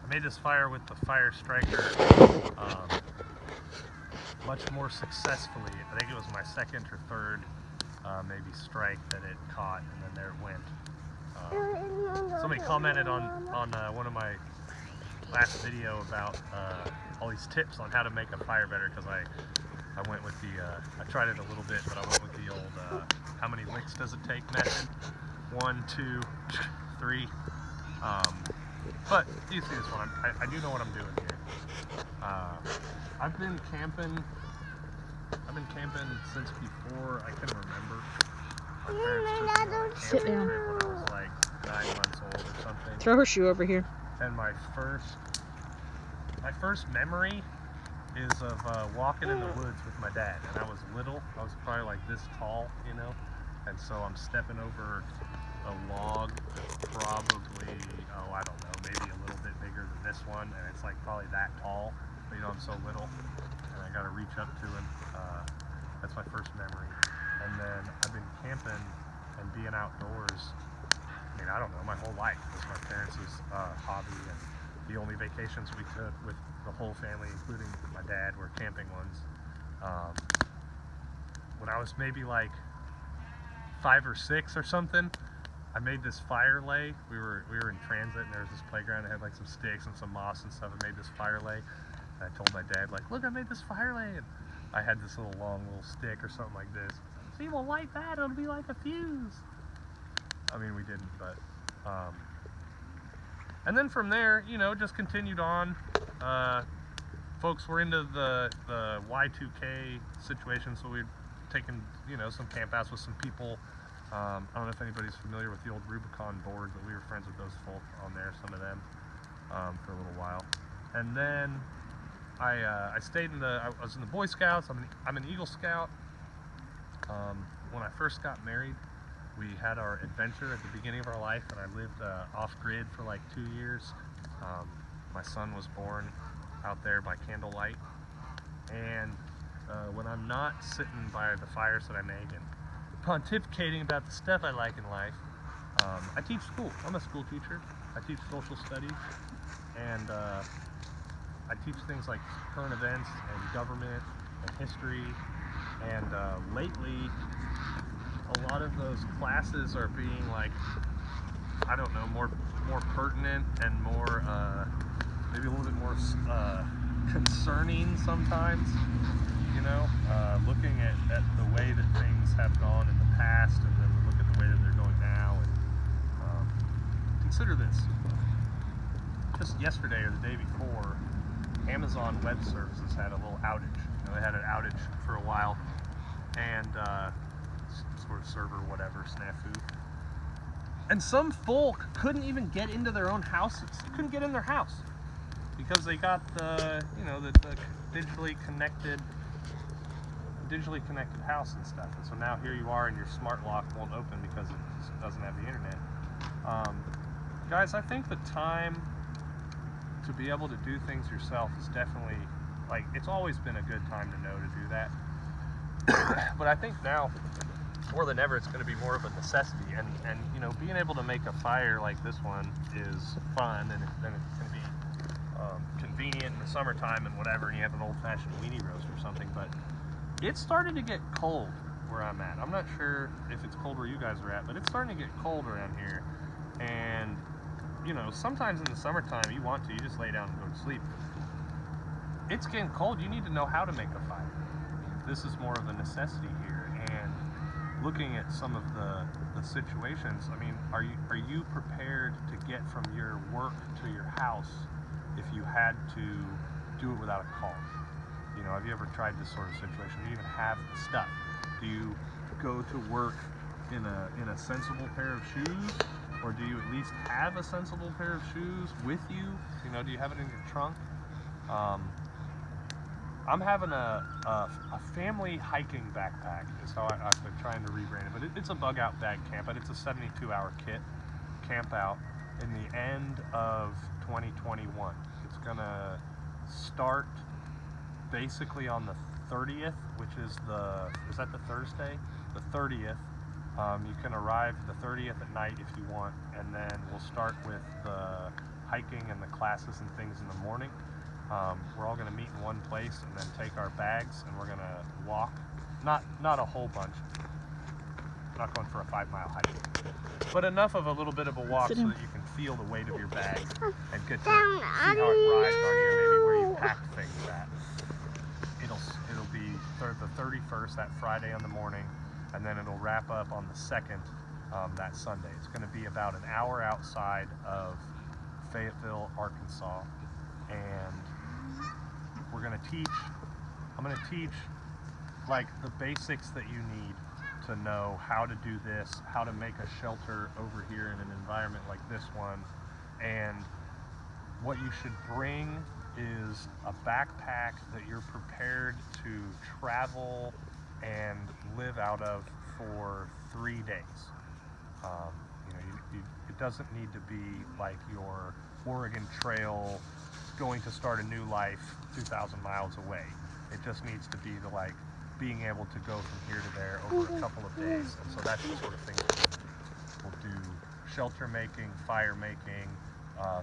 I made this fire with the Fire Striker much more successfully. I think it was my second or third maybe strike that it caught, and then there it went. Somebody commented on one of my last video about all these tips on how to make a fire better, because I went with the, I tried it a little bit, but I went with the old how many licks does it take method. 1, 2, 3. But you see this one, I do know what I'm doing here. I've been camping since before I can remember. My parents took me on a camping trip when I was like 9 months old or something. Throw her shoe over here. And my first memory is of walking in the woods with my dad. And I was little. I was probably like this tall, you know. And so I'm stepping over a log that's probably, oh, I don't know, maybe a little bit bigger than this one. And it's like probably that tall. But, you know, I'm so little. And I got to reach up to him. That's my first memory. And then I've been camping and being outdoors. I mean, I don't know, my whole life was my parents' hobby, and the only vacations we took with the whole family, including my dad, were camping ones. When I was maybe like 5 or 6 or something, I made this fire lay. We were in transit, and there was this playground that had like some sticks and some moss and stuff. I made this fire lay, and I told my dad, like, look, I made this fire lay, and I had this little stick or something like this. See, we'll light that, it'll be like a fuse. I mean, we didn't, but, and then from there, you know, just continued on. Folks were into the Y2K situation, so we'd taken, you know, some campouts with some people. I don't know if anybody's familiar with the old Rubicon board, but we were friends with those folk on there, some of them, for a little while. And then I stayed I was in the Boy Scouts. I'm an Eagle Scout. When I first got married, we had our adventure at the beginning of our life, and I lived off-grid for like 2 years. My son was born out there by candlelight, and when I'm not sitting by the fires that I make and pontificating about the stuff I like in life, I teach school. I'm a school teacher. I teach social studies, and I teach things like current events and government and history, and lately a lot of those classes are being, like, I don't know, more pertinent and more maybe a little bit more concerning sometimes, you know, looking at the way that things have gone in the past, and then we look at the way that they're going now. And consider this: just yesterday or the day before, Amazon Web Services had a little outage. You know, they had an outage for a while, and sort of server, whatever, snafu. And some folk couldn't even get into their own houses. They couldn't get in their house because they got the, you know, the digitally connected house and stuff. And so now here you are, and your smart lock won't open because it just doesn't have the internet. Guys, I think the time to be able to do things yourself is definitely, like, it's always been a good time to know to do that. But I think now, more than ever, it's going to be more of a necessity. And you know, being able to make a fire like this one is fun, and then it's going to be convenient in the summertime and whatever, and you have an old-fashioned weenie roast or something. But it's starting to get cold where I'm at. I'm not sure if it's cold where you guys are at, but it's starting to get cold around here. And you know, sometimes in the summertime you just lay down and go to sleep. It's getting cold. You need to know how to make a fire. This is more of a necessity here. And looking at some of the situations, I mean, are you prepared to get from your work to your house if you had to do it without a car? You know, have you ever tried this sort of situation? Do you even have stuff? Do you go to work in a sensible pair of shoes? Or do you at least have a sensible pair of shoes with you? You know, do you have it in your trunk? I'm having a family hiking backpack is how I've been trying to rebrand it. But it's a bug out bag campout. It's a 72-hour kit campout in the end of 2021. It's gonna start basically on the 30th, which is that the Thursday? The 30th. You can arrive the 30th at night if you want, and then we'll start with the hiking and the classes and things in the morning. We're all going to meet in one place and then take our bags and we're going to walk. Not a whole bunch. I'm not going for a 5-mile hike, but enough of a little bit of a walk so that you can feel the weight of your bag and get to see how it rides on you, maybe where you packed things at. It'll be the 31st, that Friday in the morning, and then it'll wrap up on the 2nd, that Sunday. It's going to be about an hour outside of Fayetteville, Arkansas, and I'm going to teach like the basics that you need to know how to do this, how to make a shelter over here in an environment like this one. And what you should bring is a backpack that you're prepared to travel and live out of for 3 days. It doesn't need to be like your Oregon Trail going to start a new life 2,000 miles away. It just needs to be the like being able to go from here to there over a couple of days. And so that's the sort of thing we'll do: shelter making, fire making,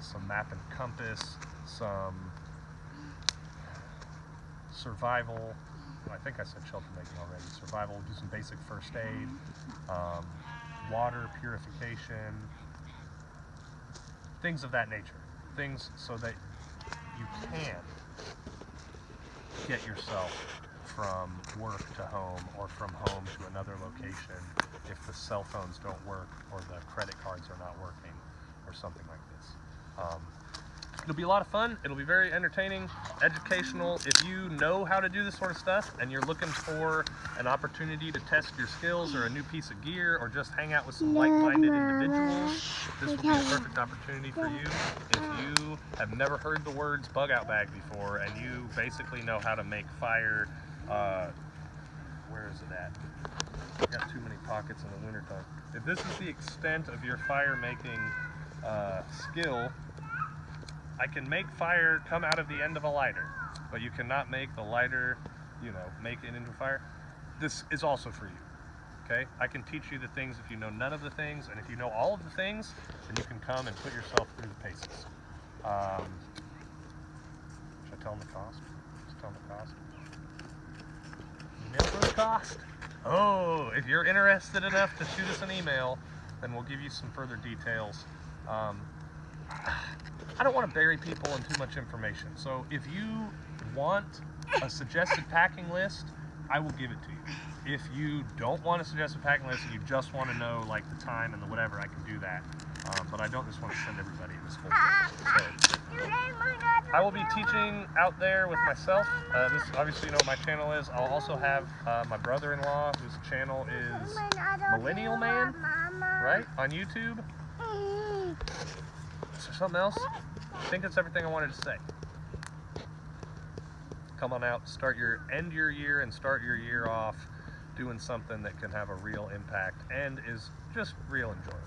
some map and compass, some survival. I think I said shelter making already. Survival, we'll do some basic first aid, water purification, things of that nature. Things so that you can get yourself from work to home or from home to another location if the cell phones don't work or the credit cards are not working or something like this. It'll be a lot of fun. It'll be very entertaining, educational. If you know how to do this sort of stuff and you're looking for an opportunity to test your skills or a new piece of gear or just hang out with some like-minded individuals, this will be a perfect opportunity for you. If you have never heard the words bug out bag before and you basically know how to make fire, where is it at? I've got too many pockets in the wintertime. If this is the extent of your fire making skill, I can make fire come out of the end of a lighter, but you cannot make the lighter, make it into fire. This is also for you, okay? I can teach you the things if you know none of the things, and if you know all of the things, then you can come and put yourself through the paces. Should I tell them the cost? Just tell them the cost. Email for the cost. Oh, if you're interested enough to shoot us an email, then we'll give you some further details. I don't want to bury people in too much information. So if you want a suggested packing list, I will give it to you. If you don't want a suggested packing list and you just want to know like the time and the whatever, I can do that. But I don't just want to send everybody this whole thing. So I will be teaching out there with myself. This obviously you know what my channel is. I'll also have my brother-in-law, whose channel is Millennial Man, right, on YouTube. Is there something else? I think that's everything I wanted to say. Come on out, end your year and start your year off doing something that can have a real impact and is just real enjoyable.